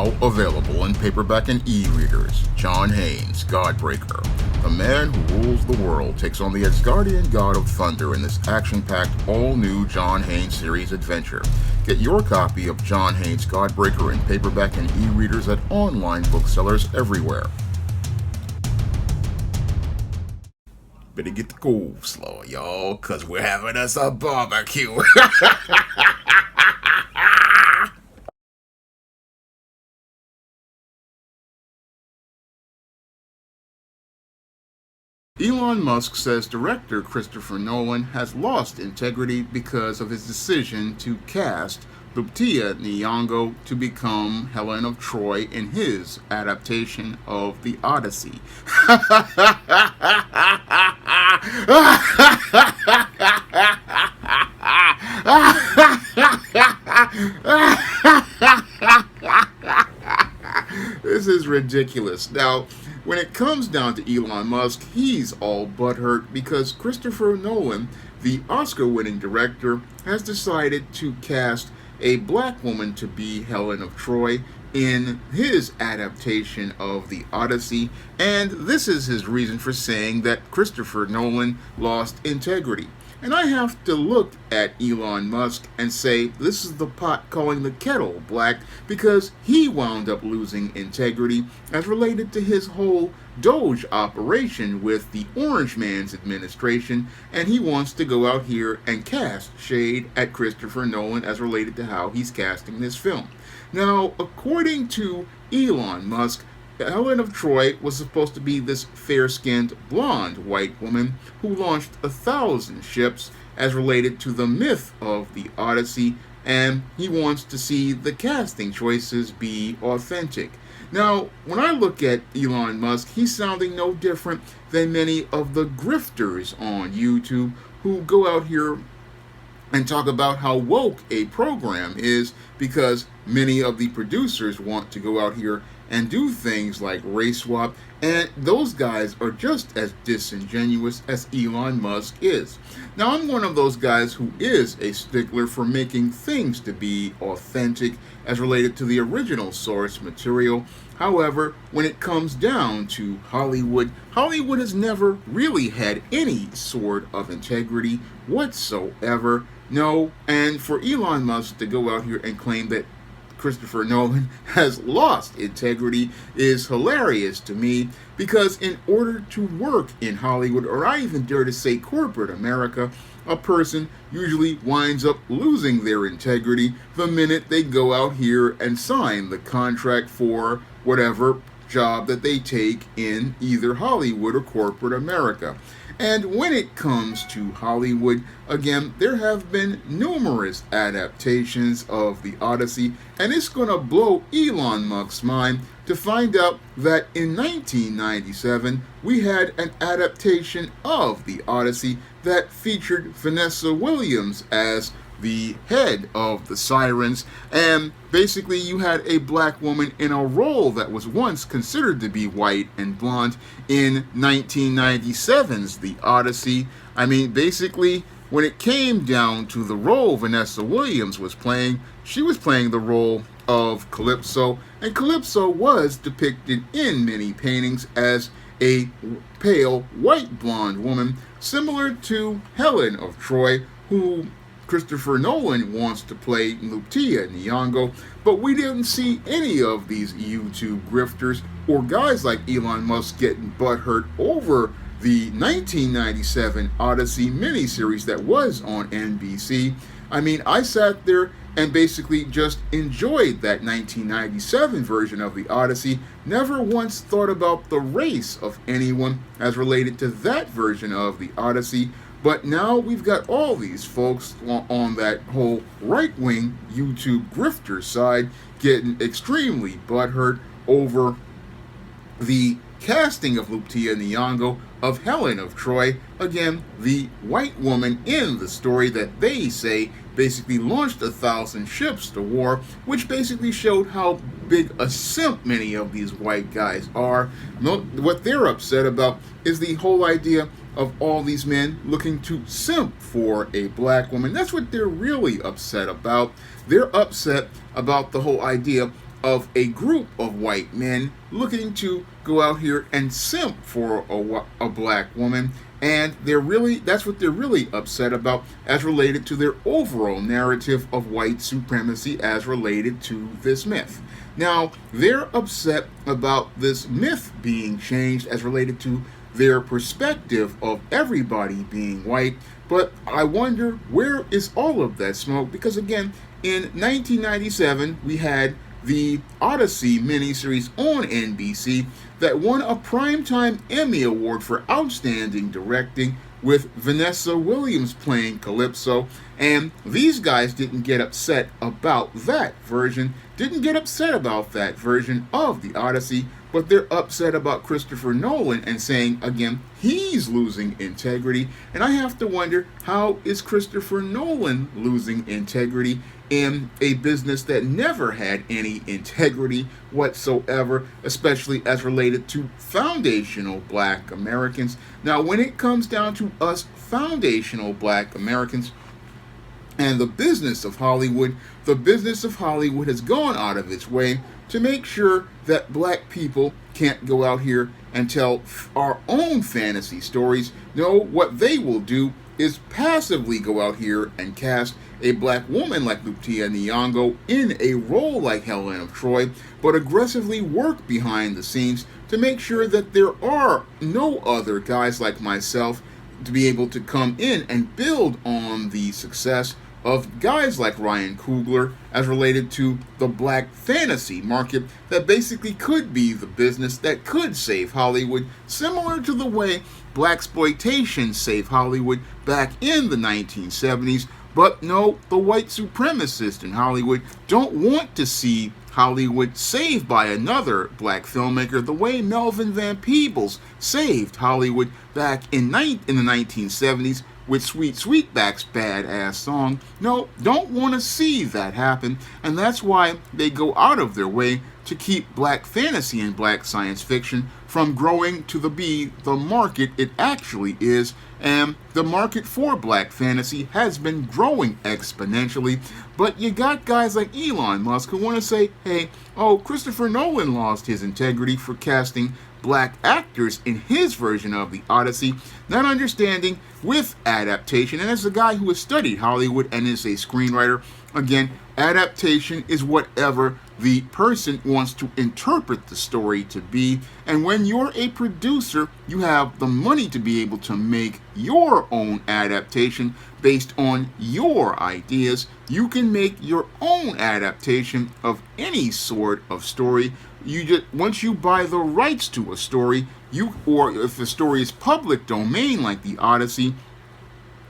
Now available in paperback and e-readers, John Haynes, Godbreaker. The man who rules the world takes on the Asgardian god of thunder in this action-packed, all-new John Haynes series adventure. Get your copy of John Haynes, Godbreaker in paperback and e-readers at online booksellers everywhere. Better get the cool slow, y'all, cause we're having us a barbecue. Elon Musk says director Christopher Nolan has lost integrity because of his decision to cast Luptia Nyongo to become Helen of Troy in his adaptation of The Odyssey. This is ridiculous. Now, when it comes down to Elon Musk, he's all butthurt because Christopher Nolan, the Oscar-winning director, has decided to cast a black woman to be Helen of Troy in his adaptation of The Odyssey, and this is his reason for saying that Christopher Nolan lost integrity. And I have to look at Elon Musk and say this is the pot calling the kettle black because he wound up losing integrity as related to his whole Doge operation with the Orange Man's administration, and he wants to go out here and cast shade at Christopher Nolan as related to how he's casting this film. Now, according to Elon Musk, Helen of Troy was supposed to be this fair-skinned, blonde white woman who launched 1,000 ships as related to the myth of the Odyssey, and he wants to see the casting choices be authentic. Now, when I look at Elon Musk, he's sounding no different than many of the grifters on YouTube who go out here and talk about how woke a program is because many of the producers want to go out here and do things like race swap, and those guys are just as disingenuous as Elon Musk is. Now, I'm one of those guys who is a stickler for making things to be authentic as related to the original source material. However, when it comes down to Hollywood, Hollywood has never really had any sort of integrity whatsoever. No, and for Elon Musk to go out here and claim that Christopher Nolan has lost integrity is hilarious to me because in order to work in Hollywood, or I even dare to say corporate America, a person usually winds up losing their integrity the minute they go out here and sign the contract for whatever job that they take in either Hollywood or corporate America. And when it comes to Hollywood, again, there have been numerous adaptations of The Odyssey, and it's going to blow Elon Musk's mind to find out that in 1997, we had an adaptation of The Odyssey that featured Vanessa Williams as the head of the Sirens, and basically you had a black woman in a role that was once considered to be white and blonde in 1997's The Odyssey. I mean, basically, when it came down to the role Vanessa Williams was playing, she was playing the role of Calypso, and Calypso was depicted in many paintings as a pale white blonde woman, similar to Helen of Troy, who Christopher Nolan wants to play Luptia Nyongo, but we didn't see any of these YouTube grifters or guys like Elon Musk getting butthurt over the 1997 Odyssey miniseries that was on NBC. I mean, I sat there and basically just enjoyed that 1997 version of the Odyssey, never once thought about the race of anyone as related to that version of the Odyssey. But now we've got all these folks on that whole right-wing YouTube grifter side getting extremely butthurt over the casting of Luptia Nyongo of Helen of Troy, again, the white woman in the story that they say basically launched 1,000 ships to war, which basically showed how big a simp many of these white guys are. What they're upset about is the whole idea of all these men looking to simp for a black woman. That's what they're really upset about. They're upset about the whole idea of a group of white men looking to go out here and simp for a black woman, and that's what they're really upset about as related to their overall narrative of white supremacy as related to this myth. Now, they're upset about this myth being changed as related to their perspective of everybody being white, but I wonder, where is all of that smoke? Because again, in 1997, we had the Odyssey miniseries on NBC that won a Primetime Emmy Award for Outstanding Directing, with Vanessa Williams playing Calypso, and these guys didn't get upset about that version, of the Odyssey, but they're upset about Christopher Nolan and saying, again, he's losing integrity. And I have to wonder, how is Christopher Nolan losing integrity in a business that never had any integrity whatsoever, especially as related to foundational black Americans? Now, when it comes down to us foundational black Americans, and the business of Hollywood has gone out of its way to make sure that black people can't go out here and tell our own fantasy stories. No, what they will do is passively go out here and cast a black woman like Luptia Nyongo in a role like Helen of Troy, but aggressively work behind the scenes to make sure that there are no other guys like myself to be able to come in and build on the success of guys like Ryan Coogler as related to the black fantasy market that basically could be the business that could save Hollywood, similar to the way blaxploitation saved Hollywood back in the 1970s. But no, the white supremacists in Hollywood don't want to see Hollywood saved by another black filmmaker the way Melvin Van Peebles saved Hollywood back in the 1970s with Sweet Sweetback's badass song. No, don't want to see that happen, and that's why they go out of their way to keep black fantasy and black science fiction from growing to be the market it actually is. And the market for black fantasy has been growing exponentially, but you got guys like Elon Musk who want to say, hey, Christopher Nolan lost his integrity for casting black actors in his version of the Odyssey, not understanding with adaptation. And as a guy who has studied Hollywood and is a screenwriter, again, adaptation is whatever the person wants to interpret the story to be. And when you're a producer, you have the money to be able to make your own adaptation based on your ideas. You can make your own adaptation of any sort of story. Once you buy the rights to a story, or if the story is public domain like the Odyssey,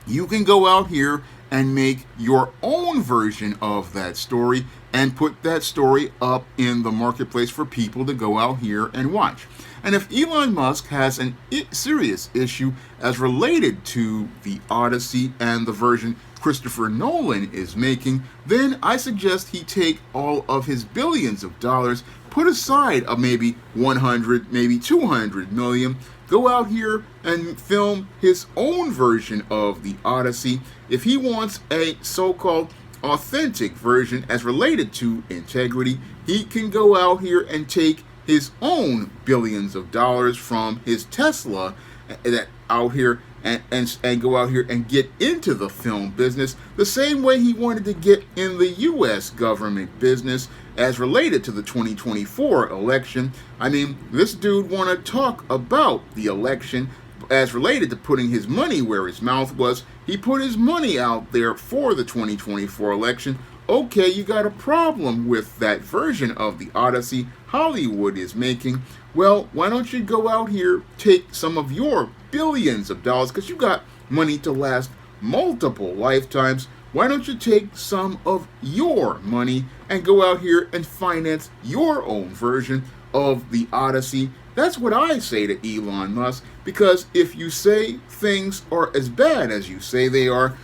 you can go out here and make your own version of that story and put that story up in the marketplace for people to go out here and watch. And if Elon Musk has a serious issue as related to the Odyssey and the version Christopher Nolan is making, then I suggest he take all of his billions of dollars, put aside maybe 100, maybe 200 million, go out here and film his own version of the Odyssey. If he wants a so-called authentic version as related to integrity, he can go out here and take his own billions of dollars from his Tesla that out here and go out here and get into the film business the same way he wanted to get in the U.S. government business as related to the 2024 election. I mean, this dude want to talk about the election as related to putting his money where his mouth was. He put his money out there for the 2024 election. Okay, you got a problem with that version of the Odyssey Hollywood is making. Well, why don't you go out here, take some of your billions of dollars, because you got money to last multiple lifetimes. Why don't you take some of your money and go out here and finance your own version of the Odyssey? That's what I say to Elon Musk, because if you say things are as bad as you say they are,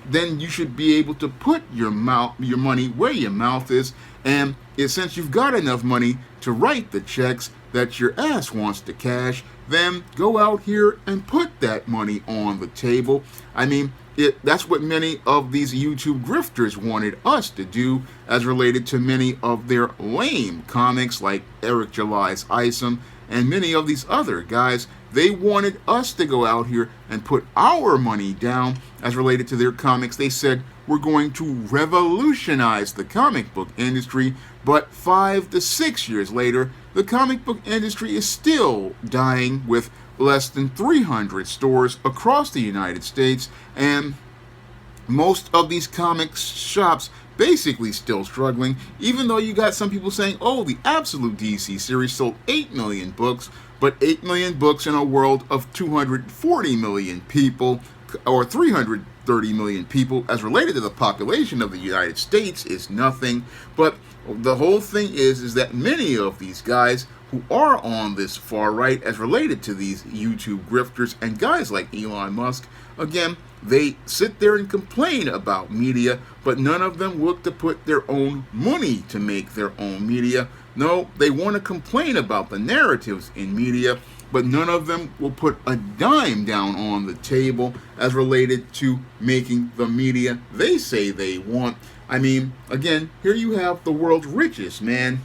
then you should be able to put your money where your mouth is. And since you've got enough money to write the checks that your ass wants to cash, then go out here and put that money on the table. I mean, that's what many of these YouTube grifters wanted us to do, as related to many of their lame comics like Eric July's Isom and many of these other guys. They wanted us to go out here and put our money down as related to their comics. They said, we're going to revolutionize the comic book industry, but 5 to 6 years later, the comic book industry is still dying, with less than 300 stores across the United States, and most of these comic shops basically still struggling, even though you got some people saying, oh, the Absolute DC series sold 8 million books, but 8 million books in a world of 240 million people, or 330 million people, as related to the population of the United States, is nothing. But the whole thing is that many of these guys who are on this far right, as related to these YouTube grifters and guys like Elon Musk, again, they sit there and complain about media, but none of them look to put their own money to make their own media. No, they want to complain about the narratives in media, but none of them will put a dime down on the table as related to making the media they say they want. I mean, again, here you have the world's richest man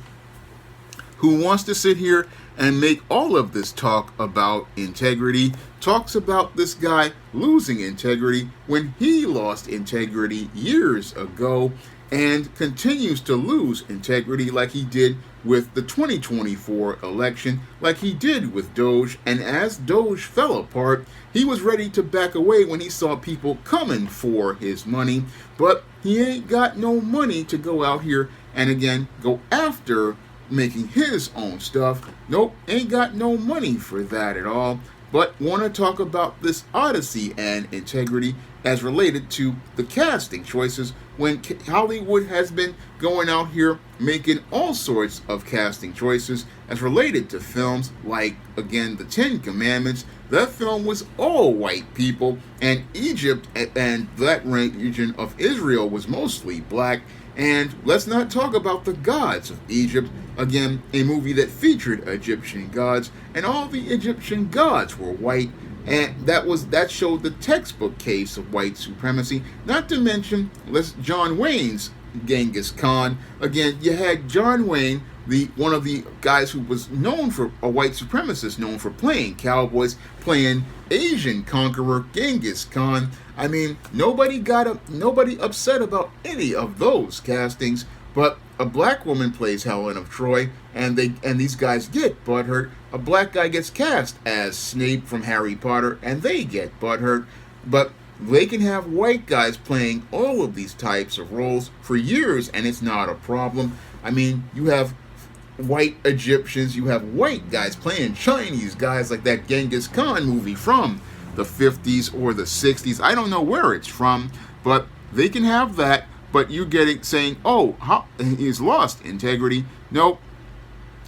who wants to sit here and make all of this talk about integrity, talks about this guy losing integrity when he lost integrity years ago, and continues to lose integrity like he did with the 2024 election, like he did with Doge. And as Doge fell apart, he was ready to back away when he saw people coming for his money, but he ain't got no money to go out here and again go after making his own stuff. Nope, ain't got no money for that at all. But want to talk about this odyssey and integrity as related to the casting choices, when Hollywood has been going out here making all sorts of casting choices as related to films like, again, the 10 Commandments. That film was all white people, and Egypt and that region of Israel was mostly black. And let's not talk about the gods of Egypt. Again, a movie that featured Egyptian gods, and all the Egyptian gods were white, and that showed the textbook case of white supremacy. Not to mention John Wayne's Genghis Khan. Again, you had John Wayne, one of the guys who was known for a white supremacist, known for playing cowboys, playing Asian conqueror Genghis Khan. I mean, nobody upset about any of those castings, but a black woman plays Helen of Troy, and these guys get butthurt. A black guy gets cast as Snape from Harry Potter, and they get butthurt. But they can have white guys playing all of these types of roles for years, and it's not a problem. I mean, you have white Egyptians, you have white guys playing Chinese guys, like that Genghis Khan movie from the 50s or the 60s. I don't know where it's from, but they can have that. But you're saying, oh, he's lost integrity. Nope.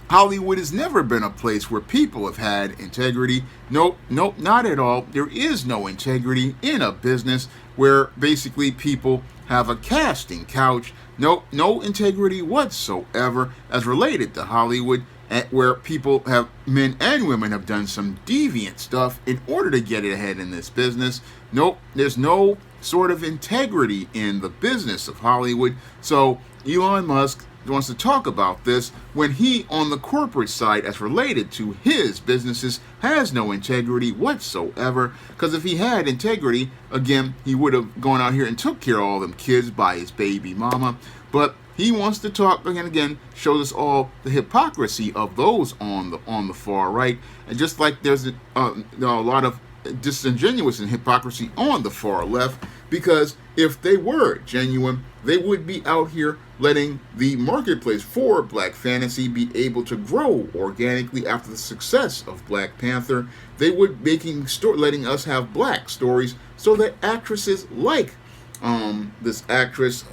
Hollywood has never been a place where people have had integrity. Nope, not at all. There is no integrity in a business where basically people have a casting couch. Nope, no integrity whatsoever as related to Hollywood, where people men and women have done some deviant stuff in order to get ahead in this business. Nope, there's no sort of integrity in the business of Hollywood. So Elon Musk wants to talk about this when he, on the corporate side, as related to his businesses, has no integrity whatsoever. Because if he had integrity, again, he would have gone out here and took care of all them kids by his baby mama. But he wants to talk again, shows us all the hypocrisy of those on the far right, and just like there's a lot of disingenuous and hypocrisy on the far left, because if they were genuine, they would be out here letting the marketplace for Black fantasy be able to grow organically after the success of Black Panther. They would letting us have black stories so that actresses like this actress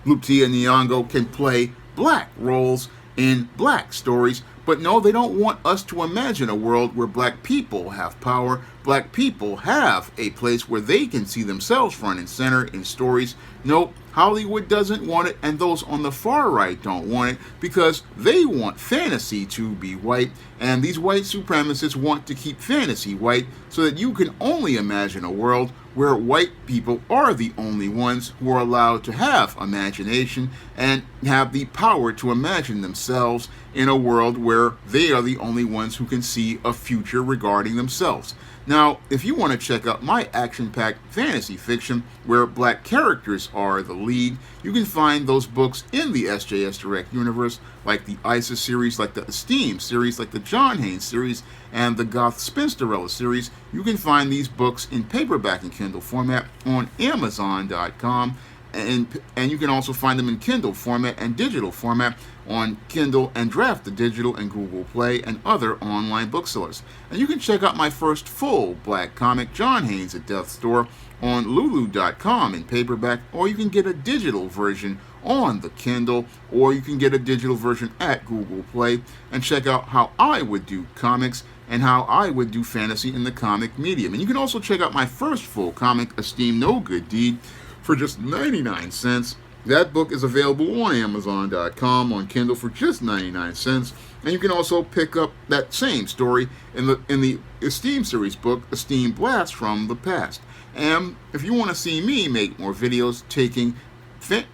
Luptia Nyongo can play black roles in black stories. But no, they don't want us to imagine a world where black people have power. Black people have a place where they can see themselves front and center in stories. No, Hollywood doesn't want it, and those on the far right don't want it, because they want fantasy to be white, and these white supremacists want to keep fantasy white so that you can only imagine a world where white people are the only ones who are allowed to have imagination and have the power to imagine themselves in a world where they are the only ones who can see a future regarding themselves. Now, if you want to check out my action-packed fantasy fiction where black characters are the lead, you can find those books in the SJS Direct universe, like the ISIS series, like the Esteem series, like the John Haynes series, and the Goth Spinsterella series. You can find these books in paperback and Kindle format on Amazon.com, and you can also find them in Kindle format and digital format on Kindle and Draft the Digital and Google Play and other online booksellers. And you can check out my first full black comic, John Haynes at Death's Door, on Lulu.com in paperback, or you can get a digital version on the Kindle, or you can get a digital version at Google Play and check out how I would do comics and how I would do fantasy in the comic medium. And you can also check out my first full comic, Esteem No Good Deed, for just 99 cents. That book is available on Amazon.com on Kindle for just 99 cents. And you can also pick up that same story in the Esteem series book, Esteem Blast from the Past. And if you want to see me make more videos taking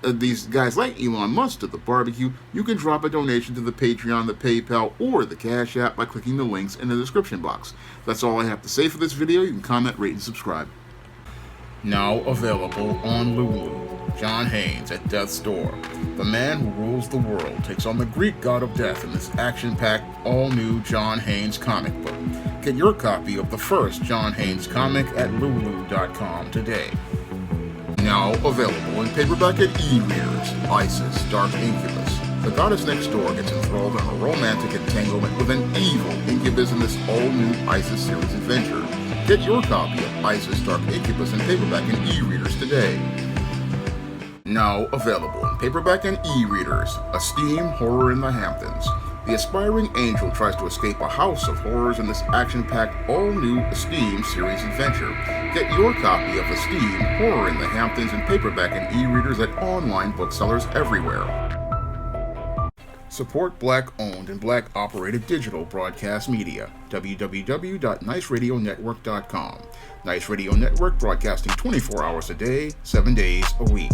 these guys like Elon Musk to the barbecue, you can drop a donation to the Patreon, the PayPal, or the Cash App by clicking the links in the description box. That's all I have to say for this video. You can comment, rate, and subscribe. Now available on Lulu. John Haynes at Death's Door. The man who rules the world takes on the Greek god of death in this action-packed, all-new John Haynes comic book. Get your copy of the first John Haynes comic at Lulu.com today. Now available in paperback at e-readers. Isis, Dark Incubus. The goddess next door gets enthralled in a romantic entanglement with an evil incubus in this all-new Isis series adventure. Get your copy of Isis, Dark Incubus in paperback and e-readers today. Now available in paperback and e-readers, Esteem Horror in the Hamptons. The aspiring angel tries to escape a house of horrors in this action-packed, all-new Esteem series adventure. Get your copy of Esteem Horror in the Hamptons in paperback and e-readers at online booksellers everywhere. Support Black-owned and Black-operated digital broadcast media. www.niceradionetwork.com. Nice Radio Network, broadcasting 24 hours a day, 7 days a week.